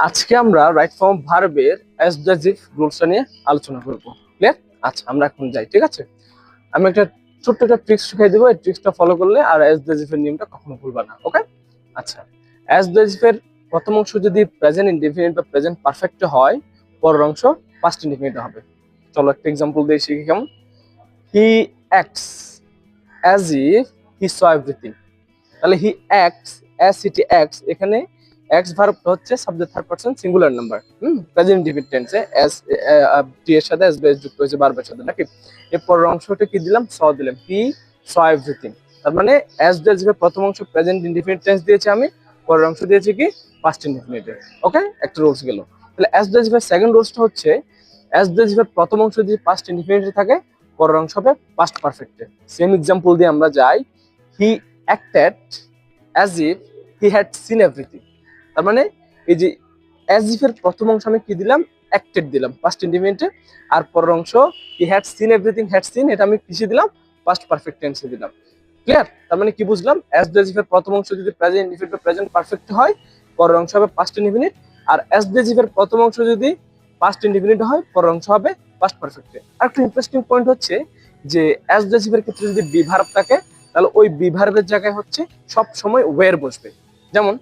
আজকে আমরা right form ভার্বের অ্যাডজেক্টিভ রুলসটা নিয়ে আলোচনা করব। ক্লিয়ার? আচ্ছা, আমরা এখন যাই। ঠিক আছে, আমি একটা ছোট্ট একটা ট্রিক্স শিখিয়ে দেবো। এই ট্রিক্সটা ফলো করলে আর অ্যাডজেক্টিভের নিয়মটা কখনো ভুলবা না। ওকে? আচ্ছা, অ্যাডজেক্টিভের প্রথম অংশ যদি প্রেজেন্ট ইনডেফিনিট বা প্রেজেন্ট পারফেক্ট হয়, পরের অংশ পাস্ট ইনডেফিনিট হবে। চলো একটা এক্সাম্পল দিয়ে শিখি কেমন। He acts as if he saw everything. তাহলে he acts as city acts, এখানে এক্স ভার্বটা হচ্ছে subject third person singular number. Present indefinite টেন্সে এস টি এর সাথে এস বেস যুক্ত হয়েছে ভার্বের সাথে, নাকি? এরপরের অংশটা কি দিলাম? স দিলাম। হি স এভরিথিং। তার মানে এস যেভাবে প্রথম অংশ প্রেজেন্ট ইনডিফিনিট টেন্স দিয়েছি, আমি পরের অংশ দিয়েছি কি পাস্ট ইনডিফিনিট। ওকে, একটা রুলস গেল। তাহলে এস যেভাবে সেকেন্ড রুলসটা হচ্ছে এস যেভাবে প্রথম অংশ যদি পাস্ট ইনডিফিনিট থাকে, পরের অংশ হবে পাস্ট পারফেক্টে। সেম এক্সাম্পল দিয়ে আমরা যাই। হি acted as if he had seen everything. তার মানে এই যে অ্যাজ ইফ এর প্রথম অংশ আমি কি দিলাম? অ্যাক্টেড দিলাম পাস্ট ইনডিফিনিটে, আর পরের অংশ he had seen everything, had seen, এটা আমি কিসে দিলাম? পাস্ট পারফেক্ট টেন্সে দিলাম। ক্লিয়ার? তার মানে কি বুঝলাম? অ্যাজ ইফ এর প্রথম অংশ যদি প্রেজেন্ট ইনডিফিনিট বা প্রেজেন্ট পারফেক্ট হয়, পরের অংশ হবে পাস্ট ইনডিফিনিট। আর অ্যাজ ইফ এর প্রথম অংশ যদি পাস্ট ইনডিফিনিট হয়, পরের অংশ হবে পাস্ট পারফেক্টে। আর একটা ইন্টারেস্টিং পয়েন্ট হচ্ছে যে অ্যাজ ইফ এর ক্ষেত্রে যদি বি ভার্ব থাকে, তাহলে ওই বি ভার্বের জায়গায় হচ্ছে সব সময় ওয়ের বসবে। যেমন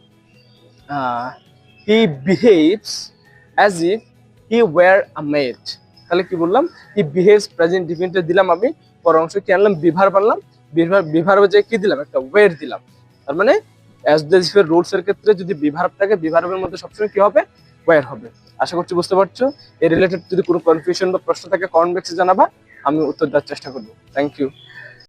হি behaves as if he were a made. তাহলে কি বললাম? হি বিহেভস প্রেজেন্ট ইনডিফিনিটে দিলাম আমি, পর অংশ কি আনলাম? বিভার্ব আনলাম। বিভার্বে যে কি দিলাম? একটা ওয়ের দিলাম। তার মানে অ্যাডজেক্টিভ এর রুলস এর ক্ষেত্রে যদি বিভার্ব থাকে, বিভার্বের মধ্যে সবসময় কি হবে? ওয়ার হবে। আশা করছি বুঝতে পারছো। এর রিলেটেড যদি কোনো কনফিউশন বা প্রশ্ন থাকে কমেন্ট বক্সে জানাবা, আমি উত্তর দেওয়ার চেষ্টা করবো। Thank you.